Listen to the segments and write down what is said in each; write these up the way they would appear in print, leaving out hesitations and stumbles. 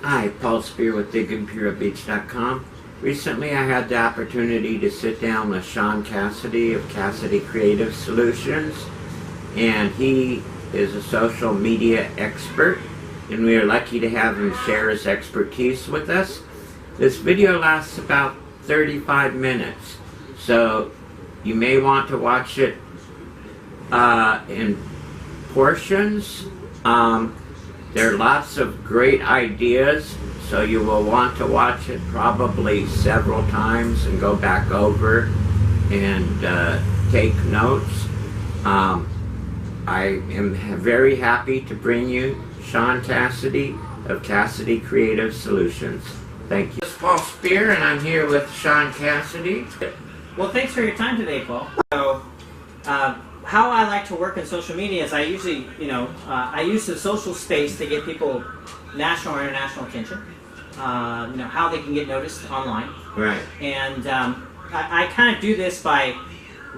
Hi, Paul Spear with DiggingPureBeach.com. Recently I had the opportunity to sit down with Sean Cassidy of Cassidy Creative Solutions, and he is a social media expert, and we are lucky to have him share his expertise with us. This video lasts about 35 minutes, so you may want to watch it in portions. There are lots of great ideas, so you will want to watch it probably several times and go back over and take notes. I am very happy to bring you Sean Cassidy of Cassidy Creative Solutions. Thank you. This is Paul Spear, and I'm here with Sean Cassidy. Well, thanks for your time today, Paul. So, how I like to work in social media is I usually, I use the social space to get people national or international attention. How they can get noticed online. Right. And I kind of do this by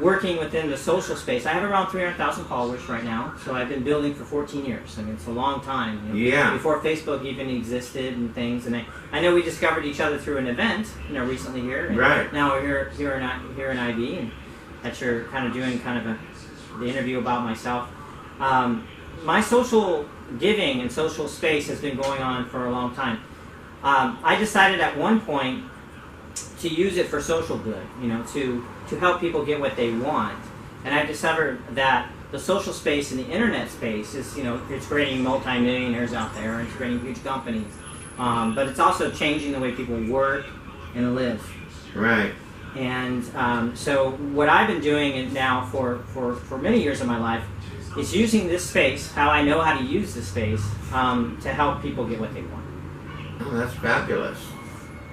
working within the social space. I have around 300,000 followers right now, so I've been building for 14 years. I mean, it's a long time. Yeah. Before Facebook even existed and things. And I know we discovered each other through an event, recently here. And right. Now we're here in IB, and that you're kind of doing the interview about myself. My social giving and social space has been going on for a long time. I decided at one point to use it for social good, to help people get what they want. And I discovered that the social space and the internet space is, it's creating multi-millionaires out there, and it's creating huge companies. But it's also changing the way people work and live. Right. And so what I've been doing now for many years of my life is using this space, how I know how to use this space, to help people get what they want. Oh, that's fabulous.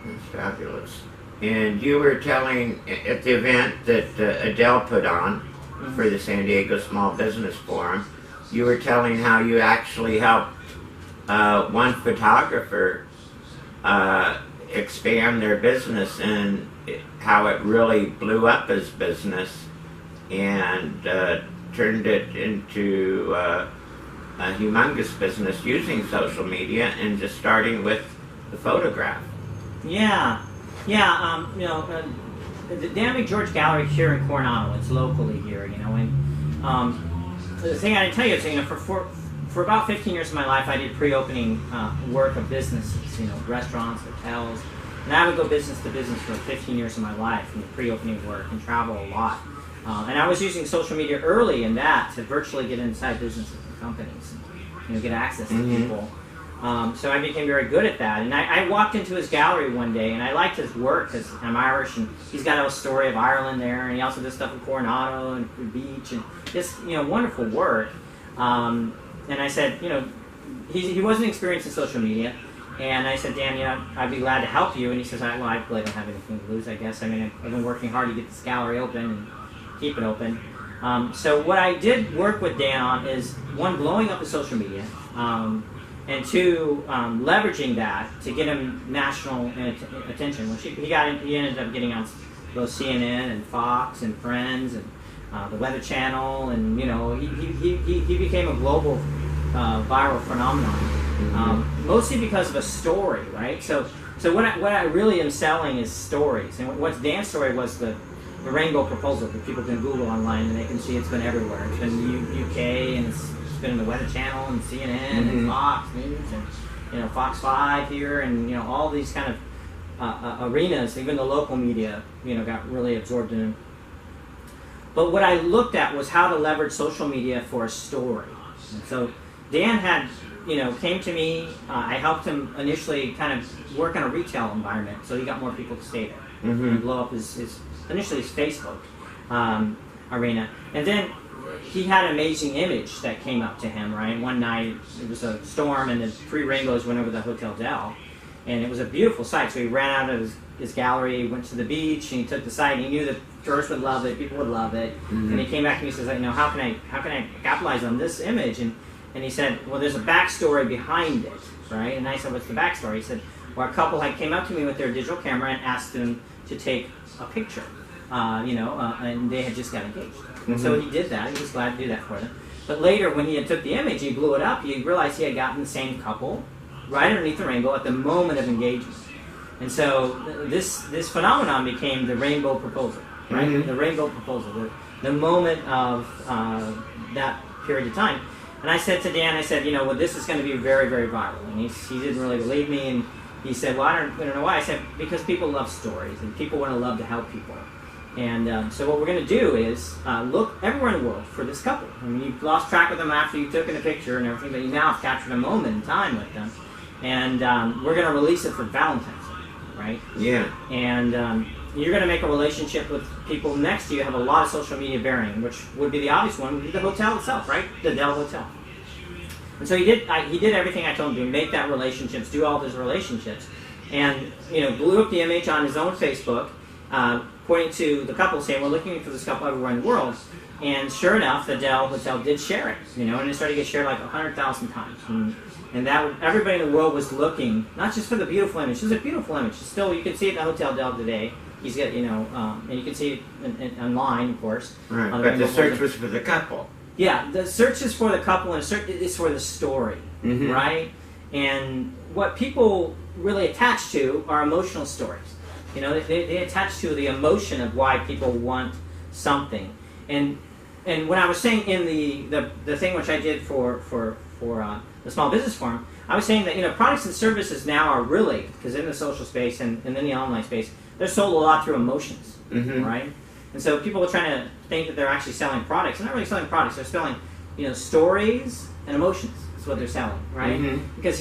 That's fabulous. And you were telling at the event that Adele put on for the San Diego Small Business Forum, you were telling how you actually helped one photographer expand their business, and how it really blew up his business and turned it into a humongous business using social media, and just starting with the photograph. Yeah. The Dan McGeorge Gallery here in Coronado, it's locally here, and the thing I didn't tell you is, for about 15 years of my life, I did pre-opening work of businesses, restaurants, hotels, and I would go business to business for 15 years of my life in the pre-opening work and travel a lot. And I was using social media early in that to virtually get inside businesses and companies, and, get access to people. So I became very good at that. And I walked into his gallery one day, and I liked his work because I'm Irish, and he's got a story of Ireland there, and he also does stuff in Coronado and the beach, and just, wonderful work. And I said, he wasn't experienced in social media, and I said, Dan, I'd be glad to help you. And he says, I really don't have anything to lose, I guess. I mean, I've been working hard to get this gallery open and keep it open. So what I did work with Dan on is, one, blowing up the social media, and two, leveraging that to get him national attention. Which he ended up getting on both CNN and Fox and Friends and the Weather Channel, and he became a global viral phenomenon, mostly because of a story, right? So what I really am selling is stories, and what's Dan's story was the Rainbow Proposal that people can Google online, and they can see it's been everywhere. It's been in the UK, and it's been in the Weather Channel and CNN and Fox News and Fox 5 here, and all these kind of arenas. Even the local media got really absorbed in it. But what I looked at was how to leverage social media for a story. And so Dan had came to me. I helped him initially kind of work in a retail environment, so he got more people to stay there and blow up his initially his Facebook arena, and then he had an amazing image that came up to him, right? One night, it was a storm, and the 3 rainbows went over the Hotel Del, and it was a beautiful sight. So he ran out of his gallery, went to the beach, and he took the site, and he knew that tourists would love it, people would love it. And he came back to me and says, how can I capitalize on this image? And he said, well, there's a backstory behind it, right? And I said, what's the backstory? He said, well, a couple came up to me with their digital camera and asked him to take a picture, and they had just got engaged. And so he did that. He was glad to do that for them. But later, when he had took the image, he blew it up. He realized he had gotten the same couple right underneath the rainbow at the moment of engagement. And so this phenomenon became the rainbow proposal, right? Mhm. The rainbow proposal, the moment of that period of time. And I said to Dan, I said, well, this is going to be very, very viral. And he didn't really believe me, and he said, well, I don't know why. I said, because people love stories, and people want to love to help people. And so what we're going to do is look everywhere in the world for this couple. I mean, you've lost track of them after you've taken a picture and everything, but you now have captured a moment in time with them. And we're going to release it for Valentine's Day, right? Yeah. And you're going to make a relationship with people next to you, have a lot of social media bearing, which would be the obvious one, would be the hotel itself, right? The Dell Hotel. And so he did everything I told him to do, make that relationships, do all those relationships. And, blew up the image on his own Facebook, pointing to the couple, saying, we're looking for this couple everywhere in the world. And sure enough, the Dell Hotel did share it, and it started to get shared like 100,000 times. And that everybody in the world was looking, not just for the beautiful image. It was a beautiful image. Still, you can see it in the Hotel Dell today. He's got, and you can see it online, of course. Right, but the search was for the couple. Yeah, the search is for the couple, and the search is for the story, Mhm. right? And what people really attach to are emotional stories. They attach to the emotion of why people want something. And when I was saying in the thing which I did for the Small Business Forum, I was saying that products and services now are really, because in the social space and in the online space, they're sold a lot through emotions, Mhm. right? And so people are trying to think that they're actually selling products. They're not really selling products. They're selling, stories and emotions. That's what they're selling, right? Mhm. Because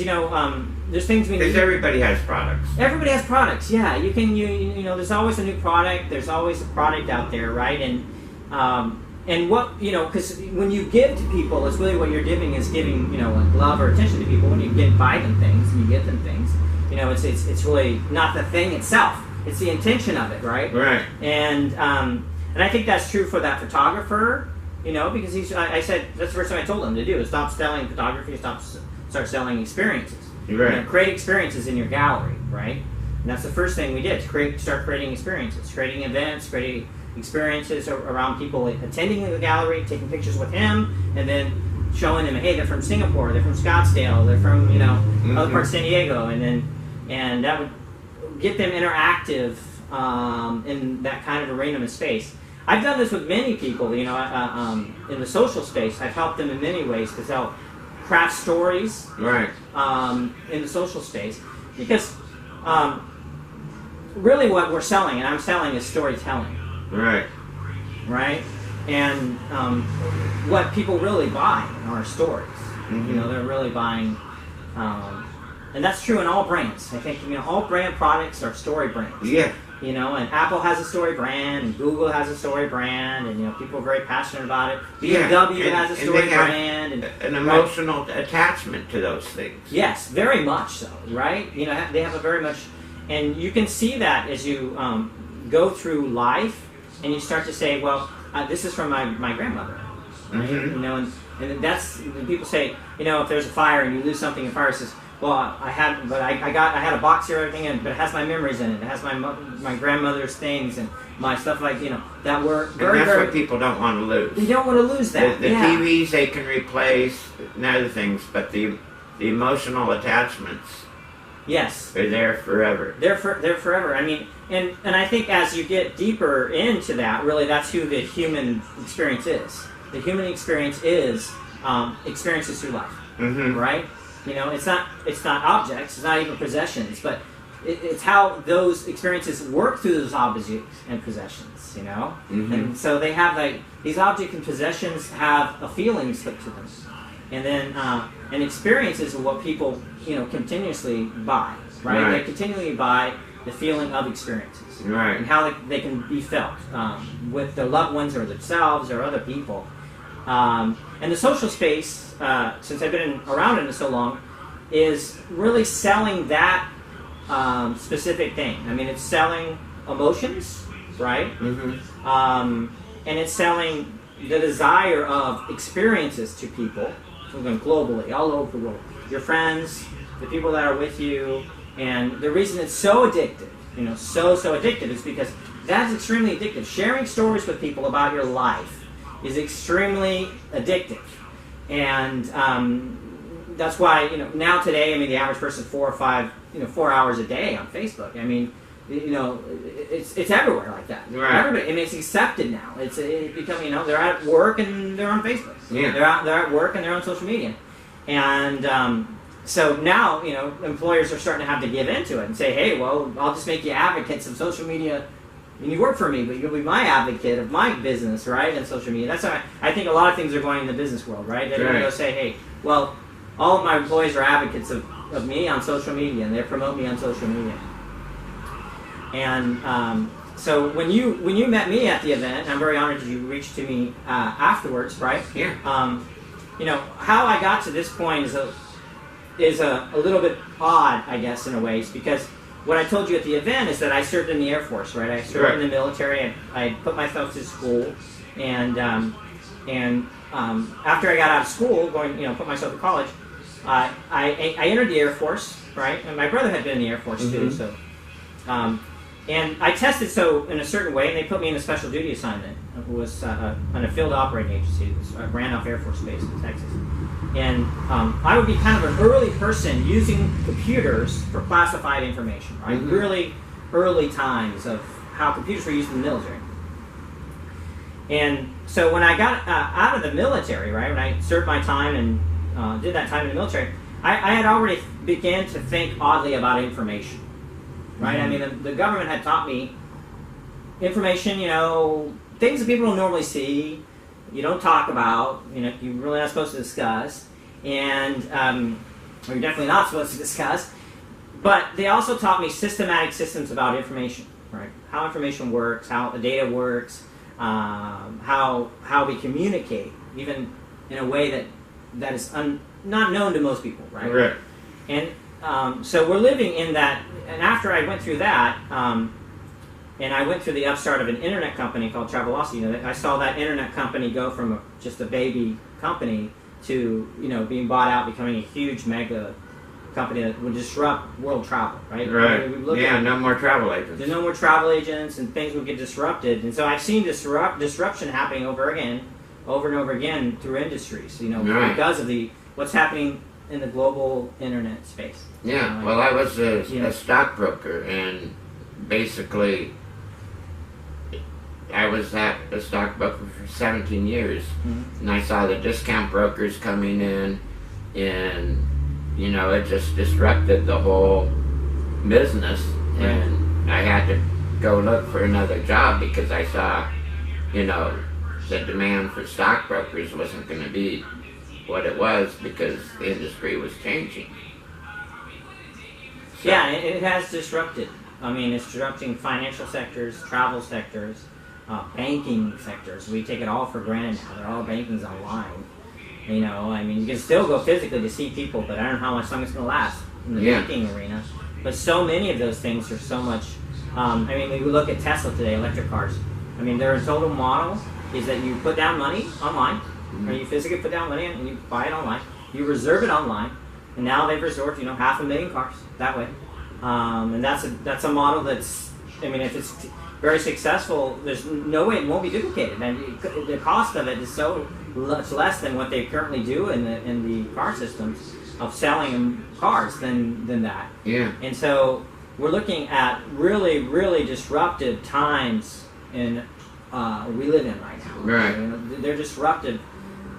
there's things we Because need. everybody has products. Everybody has products. Yeah, you can. There's always a new product. There's always a product out there, right? And what because when you give to people, it's really what you're giving is giving like love or attention to people. When you buy them things and you get them things, it's really not the thing itself. It's the intention of it, right? Right. And I think that's true for that photographer, because I said that's the first thing I told him to do is stop selling photography, start selling experiences. Right. Create experiences in your gallery, right? And that's the first thing we did to start creating experiences, creating events, creating experiences around people attending the gallery, taking pictures with him, and then showing them, hey, they're from Singapore, they're from Scottsdale, they're from other parts of San Diego, and that would get them interactive in that kind of arena and space. I've done this with many people, in the social space. I've helped them in many ways to tell craft stories Right. in the social space. Because really what we're selling, and I'm selling, is storytelling, Right. right? And what people really buy are stories. Mhm. They're really buying... and that's true in all brands. I think all brand products are story brands. Yeah. And Apple has a story brand, and Google has a story brand, and people are very passionate about it. BMW has a story they have brand, and an emotional attachment to those things. yes, very much so, right? They have a very much, and you can see that as you go through life, and you start to say, well, this is from my grandmother, right? Mhm. And that's when people say, if there's a fire and you lose something in fire, it says, well, I had a box here, everything, but it has my memories in it. It has my grandmother's things and my stuff that were very, And that's very. what people don't want to lose. They don't want to lose that. The yeah. TVs they can replace and other things, but the emotional attachments Yes. are there forever. They're forever. I mean, and I think as you get deeper into that, really, that's who the human experience is. The human experience is experiences through life, Mm-hmm. right? It's not objects, it's not even possessions, but it's how those experiences work through those objects and possessions, Mhm. And so they have these objects and possessions have a feeling slipped to them. And then and experiences are what people, continuously buy, right? Right. They continually buy the feeling of experiences. Right. And how they can be felt with their loved ones or themselves or other people. And the social space, since I've been around it so long, is really selling that specific thing. I mean, it's selling emotions, right? Mm-hmm. And it's selling the desire of experiences to people, globally, all over the world. Your friends, the people that are with you, and the reason it's so addictive, so addictive, is because that's extremely addictive. Sharing stories with people about your life is extremely addictive. And that's why, now today, I mean, the average person 4 or 5, 4 hours a day on Facebook. I mean, it's everywhere like that. Right. Everybody, I mean, it's accepted now. It's becoming, they're at work and they're on Facebook. Yeah. They're at work and they're on social media, and so now, employers are starting to have to give into it and say, hey, well, I'll just make you advocates of social media. And you work for me, but you'll be my advocate of my business, right? And social media. That's how I think a lot of things are going in the business world, right? They're going to go say, hey, well, all of my employees are advocates of me on social media, and they promote me on social media. And so when you met me at the event, I'm very honored that you reached to me afterwards, right? Yeah. How I got to this point is a little bit odd, I guess, in a ways, because what I told you at the event is that I served in the Air Force, right? I served in the military. I put myself to school, and after I got out of school, put myself to college, I entered the Air Force, right? And my brother had been in the Air Force too, so. And I tested in a certain way, and they put me in a special duty assignment. It was on a field operating agency. It was Randolph Air Force Base in Texas. And I would be kind of an early person using computers for classified information, right? Mm-hmm. Really early times of how computers were used in the military. And so when I got out of the military, right, when I served my time and did that time in the military, I had already began to think oddly about information. Right? I mean, the government had taught me information, things that people don't normally see, you don't talk about, you're really not supposed to discuss, and or you're definitely not supposed to discuss. But they also taught me systematic systems about information, right? How information works, how the data works, how we communicate, even in a way that is not known to most people, right? Right. And so we're living in that, and after I went through that, and I went through the upstart of an internet company called Travelocity, I saw that internet company go from just a baby company to, being bought out, becoming a huge mega company that would disrupt world travel, right? Right. Yeah, no more travel agents. There's no more travel agents, and things would get disrupted. And so I've seen disruption happening over and over again through industries, Right. because of what's happening in the global internet space. Yeah, well, I was a stockbroker, and basically, I was at a stockbroker for 17 years, and I saw the discount brokers coming in, and, it just disrupted the whole business, and I had to go look for another job because I saw, the demand for stockbrokers wasn't going to be what it was because the industry was changing. So, yeah, it has disrupted. I mean, it's disrupting financial sectors, travel sectors, banking sectors. We take it all for granted now. All banking's online. I mean, you can still go physically to see people, but I don't know how much time it's going to last in the banking arena. But so many of those things are so much. When you look at Tesla today, electric cars. I mean, their total model is that you put down money online, or you physically put down money and you buy it online. You reserve it online, and now they've reserved 500,000 cars that way. And that's a model that's. I mean, if it's very successful, there's no way it won't be duplicated, and the cost of it is so much less than what they currently do in the car systems of selling cars than that. Yeah. And so we're looking at really, really disruptive times in we live in right now. Right. They're disruptive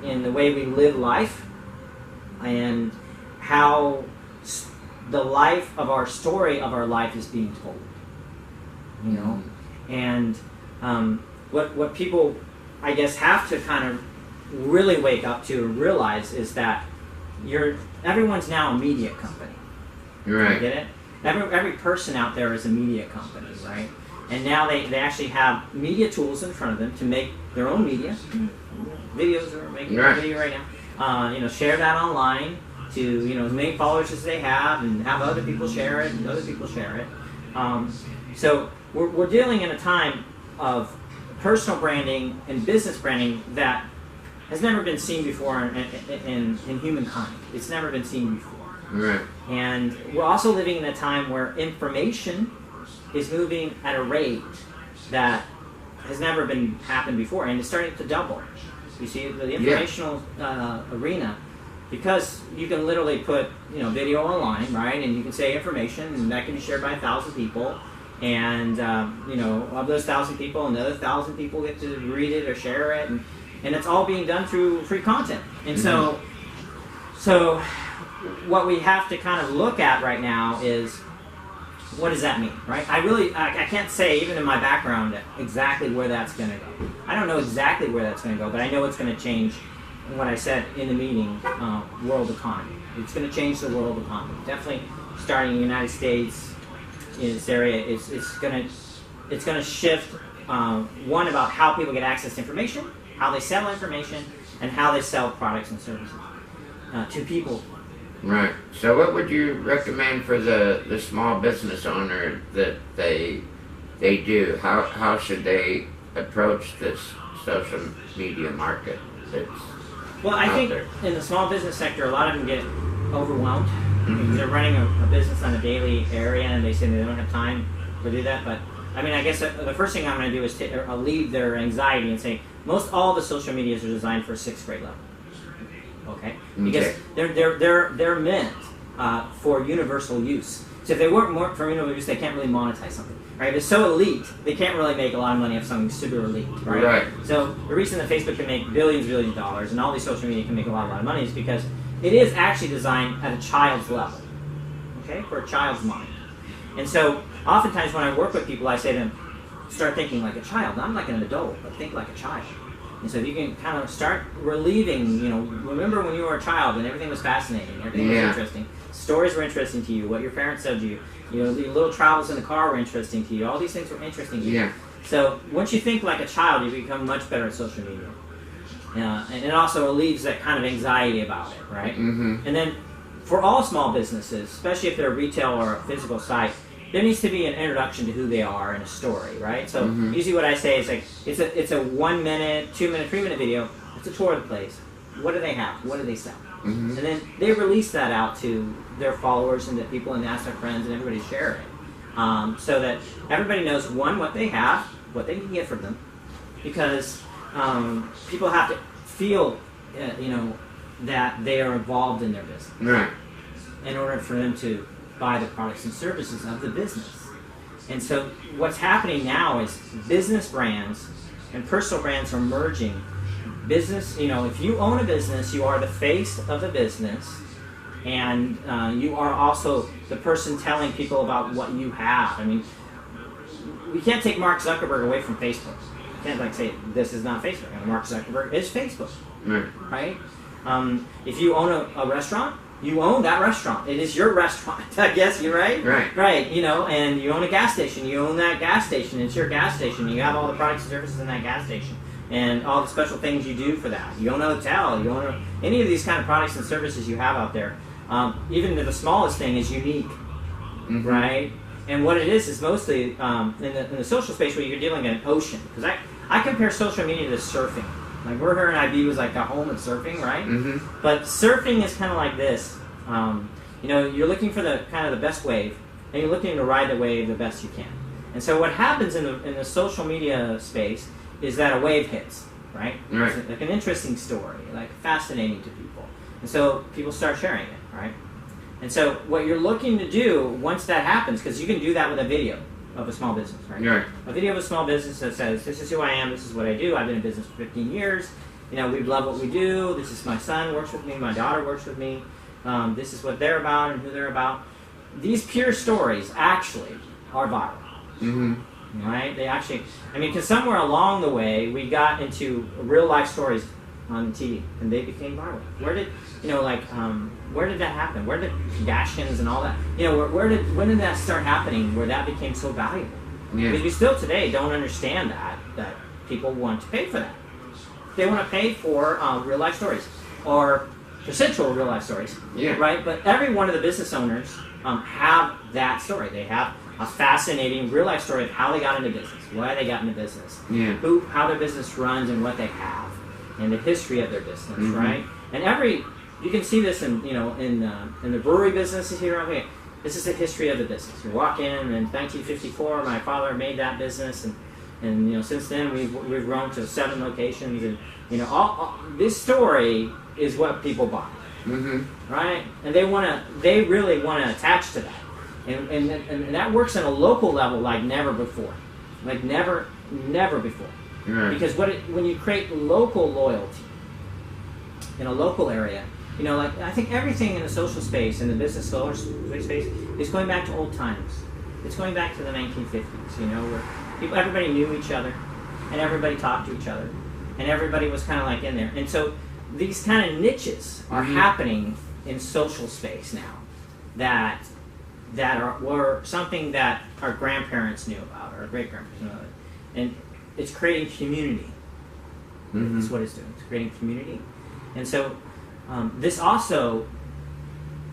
in the way we live life and how the life of our story of our life is being told. And what people, I guess, have to kind of really wake up to and realize is that everyone's now a media company. Right. You get it? Every person out there is a media company, right? And now they actually have media tools in front of them to make their own media. Videos are making a video right now. Share that online to as many followers as they have, and have other people share it, and other people share it. So we're dealing in a time of personal branding and business branding that has never been seen before in humankind. It's never been seen before. Right. And we're also living in a time where information is moving at a rate that has never been happened before, and it's starting to double. You see, the informational arena because you can literally put video online, right, and you can say information, and that can be shared by 1,000 people, and of those 1,000 people, another 1,000 people get to read it or share it, and it's all being done through free content. And so what we have to kind of look at right now is, what does that mean, right? I can't say, even in my background, exactly where that's going to go. I don't know exactly where that's going to go, but I know it's going to change what I said in the meeting, world economy. It's going to change the world economy. Definitely starting in the United States, in this area, it's going to shift, one, about how people get access to information, how they sell information, and how they sell products and services to people. Right. So what would you recommend for the small business owner that they do? How should they approach this social media market that's Well, I think there? In the small business sector, a lot of them get overwhelmed. Because they're running a business on a daily area, and they say they don't have time to do that. But I mean, I guess the first thing I'm going to do is alleviate their anxiety and say most all the social medias are designed for 6th grade level. Okay, because they're meant for universal use. So if they weren't more for universal use, they can't really monetize something, right? If it's so elite, they can't really make a lot of money off something super elite, right? Right. So the reason that Facebook can make billions of dollars and all these social media can make a lot of money is because it is actually designed at a child's level, okay, for a child's mind. And so oftentimes when I work with people, I say to them, start thinking like a child. Not like an adult, but think like a child. And so if you can kind of start relieving, remember when you were a child and everything was fascinating, everything was interesting. Stories were interesting to you, what your parents said to you, your little travels in the car were interesting to you, all these things were interesting to you. Yeah. So once you think like a child, you become much better at social media. And it also relieves that kind of anxiety about it, right? Mm-hmm. And then for all small businesses, especially if they're a retail or a physical site, there needs to be an introduction to who they are and a story, right? So usually what I say is like, it's a 1 minute, 2 minute, 3 minute video. It's a tour of the place. What do they have? What do they sell? And then they release that out to their followers and the people, and ask their friends, and everybody share it, so that everybody knows, one, what they have, what they can get from them, because people have to feel, that they are involved in their business, Right. in order for them to buy the products and services of the business. And so what's happening now is business brands and personal brands are merging. Business, if you own a business, you are the face of the business, and you are also the person telling people about what you have. I mean, we can't take Mark Zuckerberg away from Facebook. You can't say this is not Facebook. Mark Zuckerberg is Facebook, right? If you own a restaurant, you own that restaurant. It is your restaurant. I guess you're right. Right. And you own a gas station. You own that gas station. It's your gas station. You have all the products and services in that gas station, and all the special things you do for that. You own a hotel. You own any of these kind of products and services you have out there. Even the smallest thing is unique, right? And what it is mostly in the social space where you're dealing in an ocean. Because I compare social media to surfing. Like we're here in IB was like the home of surfing, right? But surfing is kind of like this. You're looking for the kind of the best wave, and you're looking to ride the wave the best you can. And so what happens in the social media space is that a wave hits, right? It's like an interesting story, like fascinating to people. And so people start sharing it, right? And so what you're looking to do once that happens, because you can do that with a video of a small business, right? A video of a small business that says, this is who I am, this is what I do, I've been in business for 15 years, we love what we do, this is my son works with me, my daughter works with me, this is what they're about and who they're about. These pure stories actually are viral, right? They actually, because somewhere along the way we got into real life stories on TV, and they became viral. Where did where did that happen? Where did Kardashians and all that? When did that start happening? Where that became so valuable? Because we still today don't understand that people want to pay for that. They want to pay for real life stories or essential real life stories, right? But every one of the business owners have that story. They have a fascinating real life story of how they got into business, why they got into business, how their business runs, and what they have, and the history of their business, right? And you can see this in the brewery businesses here. Okay, this is the history of the business. You walk in, and in 1954, my father made that business, and since then we've grown to 7 locations, and all this story is what people buy. right? And they really want to attach to that, and that works on a local level like never before, never before. Right. Because when you create local loyalty in a local area, you know, like I think everything in the social space, in the business social space, is going back to old times. It's going back to the 1950s, you know, where everybody knew each other, and everybody talked to each other, and everybody was kind of like in there. And so these kind of niches are happening in social space now that were something that our grandparents knew about, or our great-grandparents knew about. And it's creating community. That's what it's doing. It's creating community. And so this also,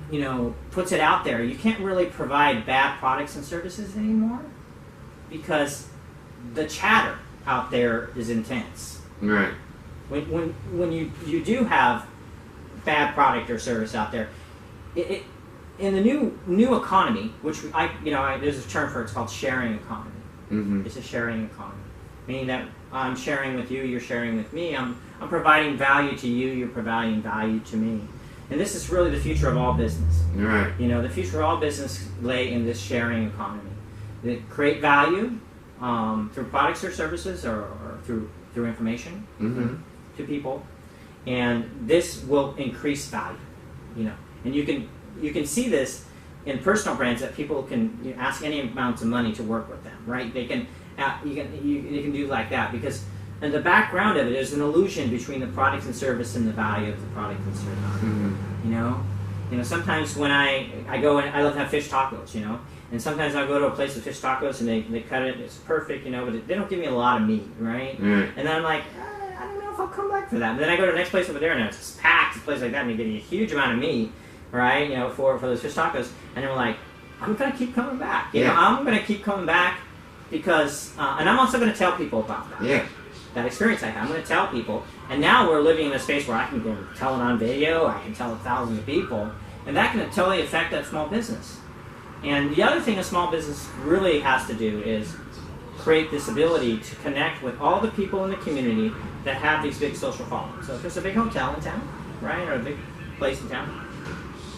you know, puts it out there. You can't really provide bad products and services anymore because the chatter out there is intense. Right. When you do have bad product or service out there, it in the new economy, which there's a term for it, it's called sharing economy. It's a sharing economy, meaning that I'm sharing with you, you're sharing with me. I'm providing value to you, you're providing value to me. And this is really the future of all business. Right. You know, the future of all business lay in this sharing economy. They create value through products or services or through information to people, and this will increase value. You know, and you can see this in personal brands that people can ask any amounts of money to work with them. Right? They can. You can do like that because in the background of it is an illusion between the product and service and the value of the product and service. You know, sometimes when I go and I love to have fish tacos, you know, and sometimes I go to a place with fish tacos and they cut it, it's perfect, you know, but they don't give me a lot of meat, right? And then I'm like, I don't know if I'll come back for that. But then I go to the next place over there and it's packed, a place like that, and they give you a huge amount of meat, right? You know, for those fish tacos, and they're like, I'm gonna keep coming back. You know, I'm gonna keep coming back. Because, and I'm also going to tell people about that. Yeah. That experience I had. I'm going to tell people. And now we're living in a space where I can go tell it on video. I can tell thousands of people. And that can totally affect that small business. And the other thing a small business really has to do is create this ability to connect with all the people in the community that have these big social followings. So if there's a big hotel in town, right, or a big place in town,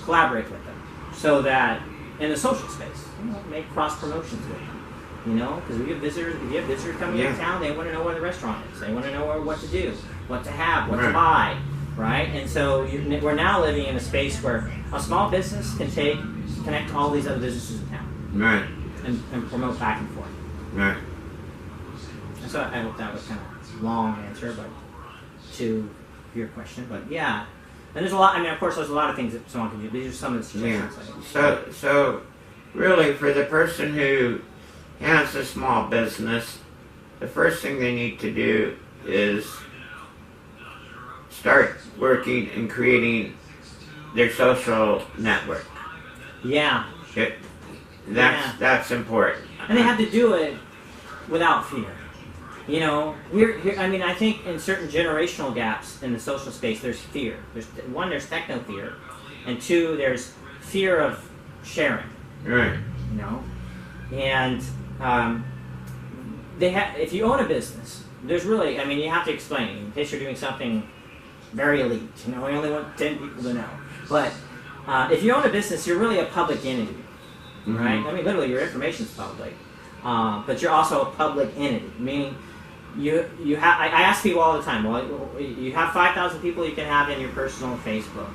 collaborate with them. So that in the social space, you know, make cross promotions with them. You know, because if you have visitors coming into town, they want to know where the restaurant is. They want to know what to do, what to have, what to buy, right? And so we're now living in a space where a small business can connect all these other businesses in town, right, and promote back and forth. Right. So I hope that was kind of a long answer, but to your question, but yeah. And there's a lot. I mean, of course, there's a lot of things that someone can do. These are some of the suggestions. Yeah. So really, for the person who has a small business, the first thing they need to do is start working and creating their social network. Yeah. That's important. And they have to do it without fear. You know, I mean, I think in certain generational gaps in the social space, there's fear. There's techno fear, and two, there's fear of sharing. Right. You know, and if you own a business, there's really, I mean, you have to explain in case you're doing something very elite. You know, we only want 10 people to know. But if you own a business, you're really a public entity, right? I mean, literally, your information's public, but you're also a public entity, meaning you have. I ask people all the time. Well, you have 5,000 people you can have in your personal Facebook,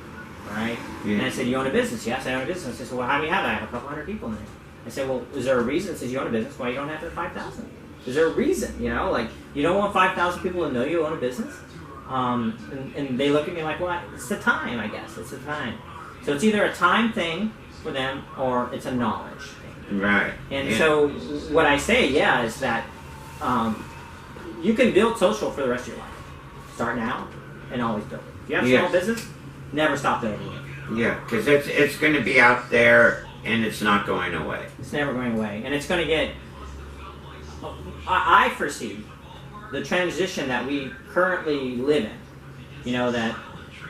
right? Yeah. And I said, you own a business? Yes, I own a business. I said, well, how do you have that? I have a couple hundred people in it. I said, well, is there a reason? It says you own a business. Why you don't have the 5,000? Is there a reason? You know, like you don't want 5,000 people to know you own a business. And they look at me like, well, it's the time, I guess. It's the time. So it's either a time thing for them or it's a knowledge thing. Right. And so what I say, is that you can build social for the rest of your life. Start now and always build it. If you have a small business, never stop building it. Yeah, because it's going to be out there and it's not going away. It's never going away. And it's going to get... I foresee the transition that we currently live in, you know, that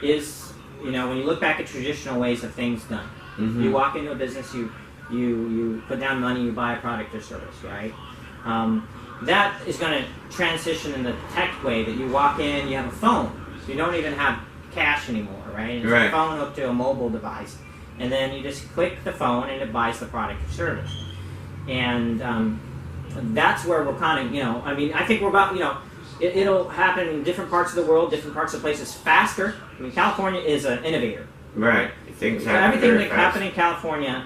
is, you know, when you look back at traditional ways of things done, you walk into a business, you put down money, you buy a product or service, right? That is going to transition in the tech way that you walk in, you have a phone, you don't even have cash anymore, right? And it's Right. a phone hooked to a mobile device, and then you just click the phone and it buys the product or service. And that's where we're kind of, I mean, I think we're about, it'll happen in different parts of the world, different parts of places faster. I mean, California is an innovator. Right. Things So happen everything very that fast. happens in California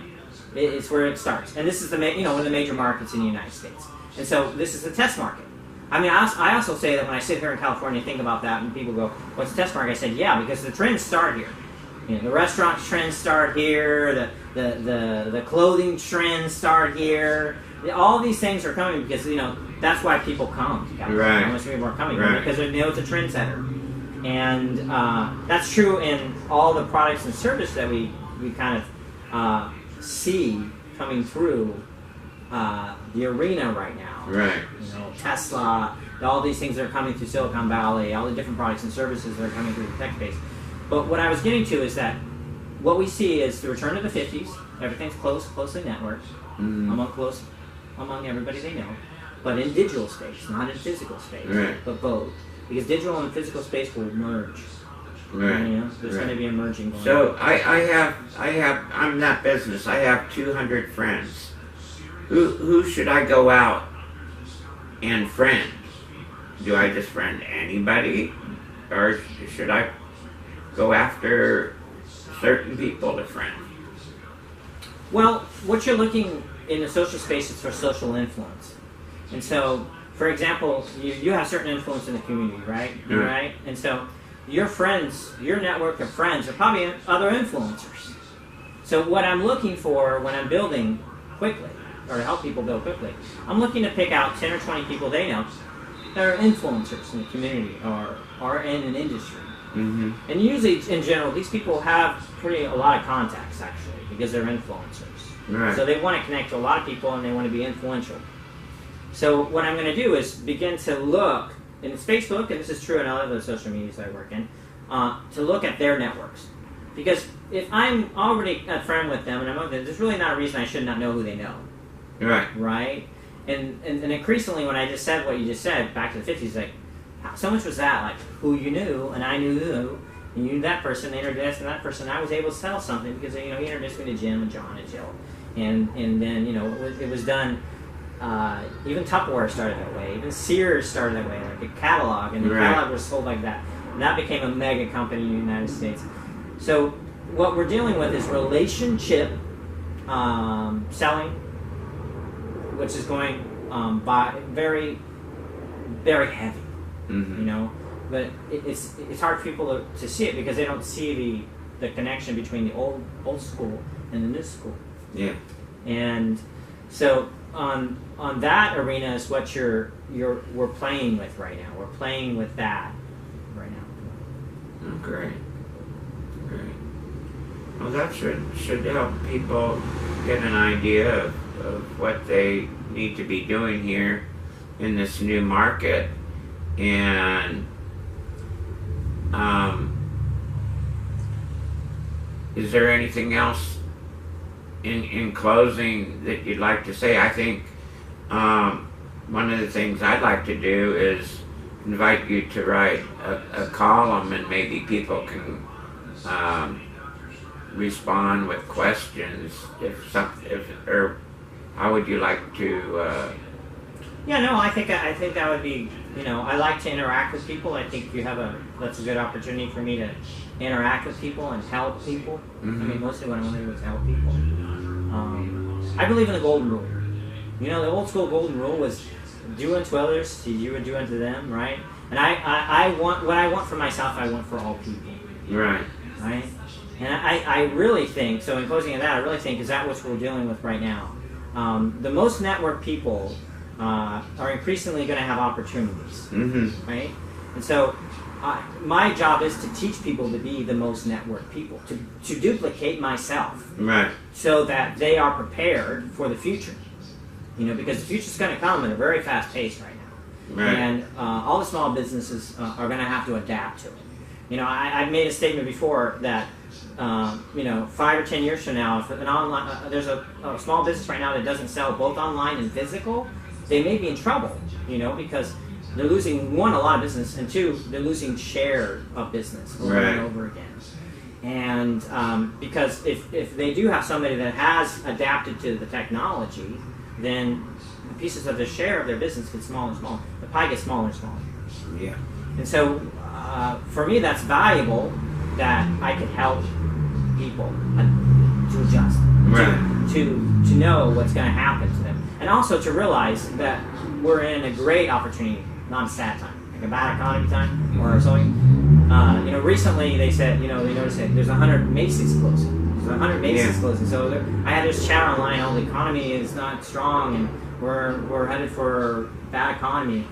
is where it starts, and this is the one of the major markets in the United States. And so this is the test market. I mean, I also say that when I sit here in California and think about that, and people go, "What's the test market?" I said, "Yeah, because the trends start here. The restaurant trends start here. The clothing trends start here. All these things are coming because that's why people come to California. Right. Most people are coming Right. because they know it's a trendsetter, and that's true in all the products and services that we kind of see coming through the arena right now. Right. Tesla, all these things that are coming through Silicon Valley, all the different products and services that are coming through the tech space. But what I was getting to is that what we see is the return of the 50s. Everything's closely networked among everybody they know, but in digital space, not in physical space, Right. but both. Because digital and physical space will merge. Right. There's Right. going to be a merging going on. So I'm that business. I have 200 friends. Who should I go out and friend? Do I just friend anybody, or should I go after certain people to friend? Well, what you're looking in the social space is for social influence. And so, for example, you have certain influence in the community, right? Yeah. Right? And so your friends, your network of friends are probably other influencers. So what I'm looking for when I'm building quickly, or to help people build quickly, I'm looking to pick out 10 or 20 people they know that are influencers in the community or are in an industry. Mm-hmm. And usually, in general, these people have a lot of contacts, actually, because they're influencers. Right. So they want to connect to a lot of people and they want to be influential. So what I'm going to do is begin to look, and it's Facebook, and this is true in all of the social medias I work in, to look at their networks. Because if I'm already a friend with them, and I'm okay, there's really not a reason I should not know who they know. Right. Right? And increasingly, when I just said what you just said, back to the 50s, like, so much was that, like, who you knew, and I knew who, and you knew that person, they introduced me to that person, and I was able to sell something because, he introduced me to Jim and John and Jill. And then, it was done, even Tupperware started that way, even Sears started that way, like a catalog, and the Right. catalog was sold like that. And that became a mega company in the United States. So what we're dealing with is relationship selling, which is going by very, very heavy. Mm-hmm. But it's hard for people to see it because they don't see the connection between the old school and the new school. Yeah. And so on that arena is what we're playing with right now. We're playing with that right now. Oh, great. Well, that should help people get an idea of what they need to be doing here in this new market. And is there anything else in closing that you'd like to say? I think one of the things I'd like to do is invite you to write a column, and maybe people can respond with questions or how would you like to Yeah, no, I think that would be, I like to interact with people. I think that's a good opportunity for me to interact with people and help people. Mhm. I mean, mostly what I want to do is help people. I believe in the golden rule. The old school golden rule was do unto others, you would do unto them, right? And I want, what I want for myself, I want for all people. right. Right? And I really think, so in closing of that, I really think, is that what we're dealing with right now? The most networked people are increasingly going to have opportunities, Mm-hmm. right? And so my job is to teach people to be the most networked people, to duplicate myself Right. so that they are prepared for the future. Because the future's going to come at a very fast pace right now. Right. And all the small businesses are going to have to adapt to it. I've made a statement before that 5 or 10 years from now, if an online there's a small business right now that doesn't sell both online and physical, they may be in trouble. Because they're losing, one, a lot of business, and two, they're losing share of business over Right. and over again. And because if they do have somebody that has adapted to the technology, then the pieces of the share of their business get smaller and smaller. The pie gets smaller and smaller. Yeah. And so, for me, that's valuable that I could help people to adjust, Right. to know what's going to happen to them, and also to realize that we're in a great opportunity, not a sad time, like a bad economy time or something. Recently they said, they noticed that there's 100 Macy's closing. There's 100 Macy's closing. So I had this chat online. Oh, the economy is not strong, and we're headed for bad economy.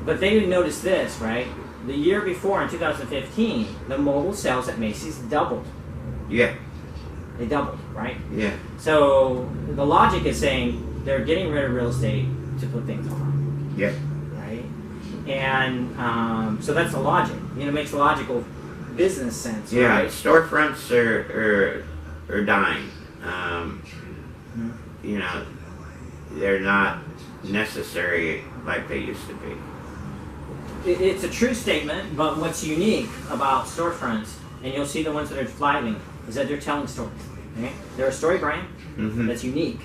But they didn't notice this, right? The year before, in 2015, the mobile sales at Macy's doubled. Yeah. They doubled, right? Yeah. So the logic is saying they're getting rid of real estate to put things on, Yeah. right? And so that's the logic. It makes logical business sense, Yeah. right? Storefronts are dying. They're not necessary like they used to be. It's a true statement, but what's unique about storefronts, and you'll see the ones that are thriving, is that they're telling stories. Okay? They're a story brand that's unique,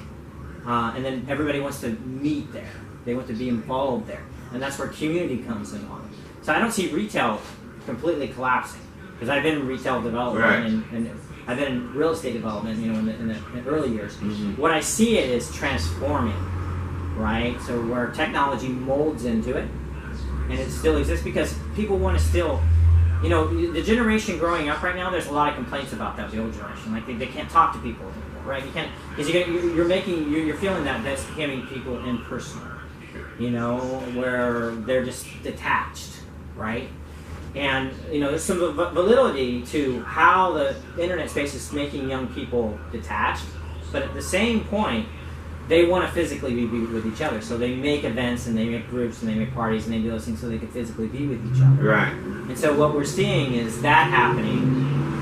and then everybody wants to meet there. They want to be involved there, and that's where community comes in on it. So I don't see retail completely collapsing, because I've been in retail development Right. and I've been in real estate development, in the early years. Mhm. What I see it is transforming, right? So where technology molds into it, and it still exists because people want to still, the generation growing up right now, there's a lot of complaints about that, the old generation. Like they can't talk to people anymore, right? You can't, because you're feeling that's becoming people impersonal, where they're just detached, right? And, there's some validity to how the internet space is making young people detached, but at the same point, they want to physically be with each other. So they make events and they make groups and they make parties and they do those things so they can physically be with each other. Right. And so what we're seeing is that happening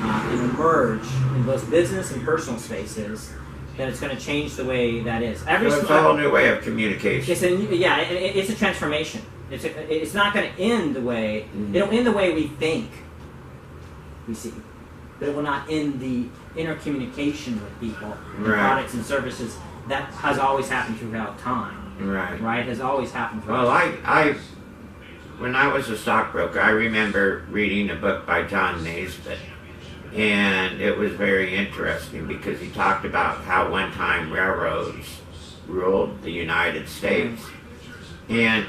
and emerge in both business and personal spaces, that it's going to change the way that is. So it's a whole new way of communication. It's a transformation. It's not going to end the way, it'll end the way we think we see, but it will not end the intercommunication with people, and Right. products and services that has always happened throughout time. Right. Right? Has always happened throughout Well, time. when I was a stockbroker, I remember reading a book by John Naisbitt, and it was very interesting because he talked about how one time railroads ruled the United States, and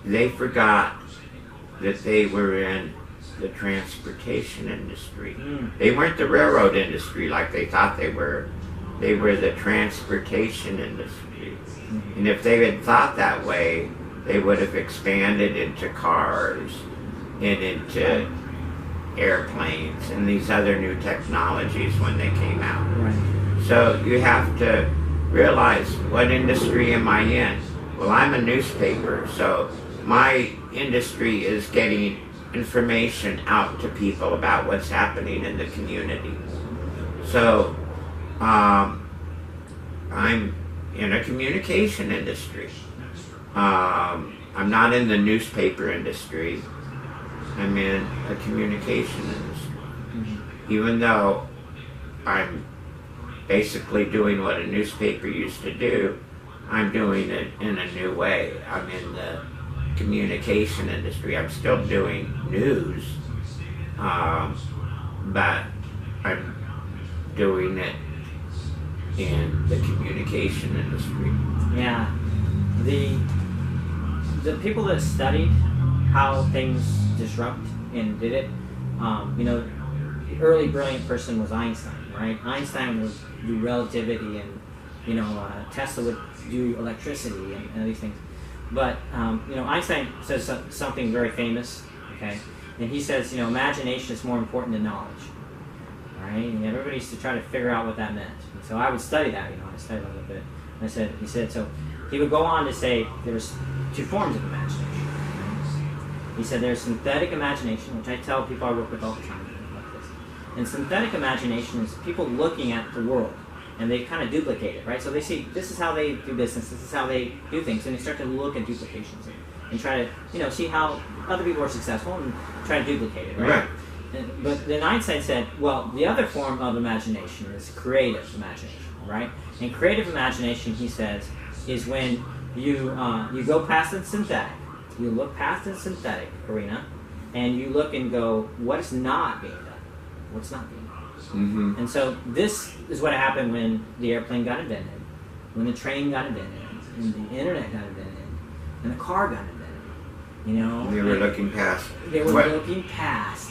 they forgot that they were in the transportation industry. They weren't the railroad industry like they thought they were. They were the transportation industry. And if they had thought that way, they would have expanded into cars and into airplanes and these other new technologies when they came out. Right. So you have to realize, what industry am I in? Well, I'm a newspaper, so my industry is getting information out to people about what's happening in the community. So I'm in a communication industry. I'm not in the newspaper industry. I'm in a communication industry. Even though I'm basically doing what a newspaper used to do, I'm doing it in a new way. I'm in the communication industry. I'm still doing news, but I'm doing it in the communication industry. Yeah. The people that studied how things disrupt and did it, the early brilliant person was Einstein, right? Einstein would do relativity, and Tesla would do electricity and these things. But Einstein says something very famous, okay? And he says, imagination is more important than knowledge, right? And everybody used to try to figure out what that meant. And so I would study that, I studied a little bit. And he said, so he would go on to say there was two forms of imagination. He said there's synthetic imagination, which I tell people I work with all the time about this. And synthetic imagination is people looking at the world, and they kind of duplicate it, right? So they see, this is how they do business, this is how they do things, and they start to look at duplications and try to, see how other people are successful and try to duplicate it, right? But then Einstein said, well, the other form of imagination is creative imagination, right? And creative imagination, he says, is when you go past the synthetic, you look past the synthetic arena, and you look and go, what is not being done? What's not being done? Mm-hmm. And so this is what happened when the airplane got invented, when the train got invented, and the internet got invented, and the car got invented. You know, We were looking past. they were what- looking past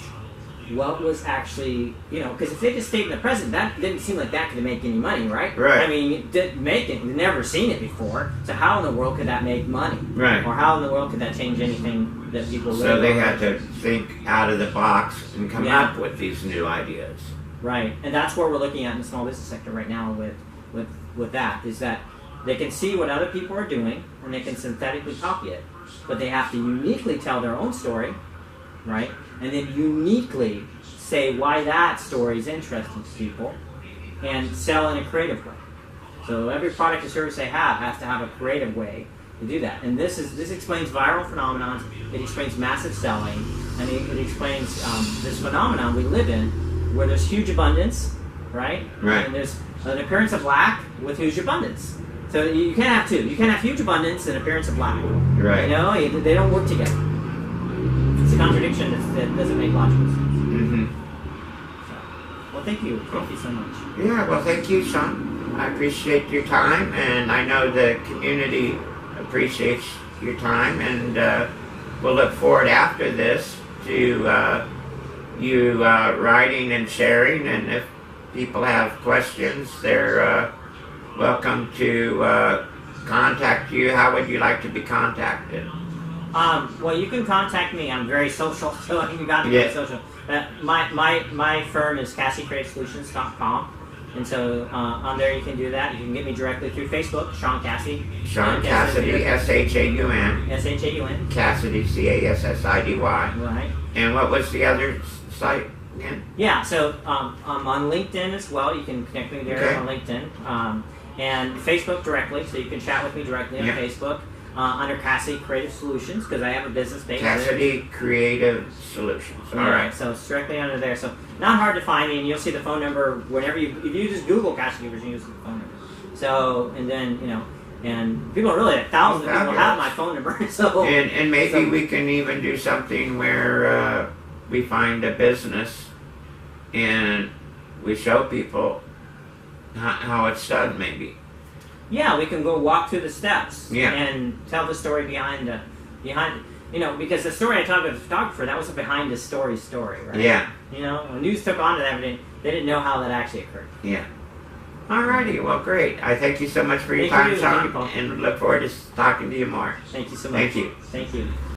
what was actually, you know, because if they just stayed in the present, that didn't seem like that could make any money, right? Right. I mean, it didn't make it. You've never seen it before. So how in the world could that make money? Right. Or how in the world could that change anything that people live So they on? had to think out of the box and come Yeah. up with these new ideas. Right, and that's what we're looking at in the small business sector right now with that, is that they can see what other people are doing and they can synthetically copy it, but they have to uniquely tell their own story, right? And then uniquely say why that story is interesting to people and sell in a creative way. So every product or service they have has to have a creative way to do that. And this explains viral phenomenon, it explains massive selling, and it explains this phenomenon we live in where there's huge abundance, right? Right. And there's an appearance of lack with huge abundance. So you can't have two. You can't have huge abundance and appearance of lack. Right. You know, they don't work together. It's a contradiction that doesn't make logical sense. Mm-hmm. So, well, thank you. Thank you so much. Yeah, well, thank you, Sean. I appreciate your time, and I know the community appreciates your time, and we'll look forward after this to you writing and sharing, and if people have questions, they're welcome to contact you. How would you like to be contacted? Well, you can contact me. I'm very social, so you got to be Yeah. social. My firm is CassieCreativeSolutions.com, and so on there you can do that. You can get me directly through Facebook, Sean Cassidy. Sean Cassidy, S-H-A-U-N. S-H-A-U-N. Cassidy, C-A-S-S-I-D-Y. Right. And what was the other site again? Yeah, so I'm on LinkedIn as well. You can connect me there Okay. on LinkedIn. And Facebook directly, so you can chat with me directly on Yeah. Facebook under Cassidy Creative Solutions, because I have a business page there. Cassidy Creative Solutions. All Yeah, right. so it's directly under there. So not hard to find me, and you'll see the phone number whenever if you just Google Cassidy Creative, you'll see the phone number. So, and then, you know, and people really, thousands of people have my phone number. So And maybe so- we can even do something where we find a business and we show people how it's done, maybe. yeah, we can go walk through the steps Yeah. and tell the story behind, you know, because the story I talked to the photographer, that was a behind the story, right? Yeah, You know, when news took on to that, they didn't know how that actually occurred. yeah. Alrighty, well, great. I thank you so much for your Thank time, you. Thank you, Sean, Paul. and look forward to talking to you more. Thank you so much. Thank you. Thank you.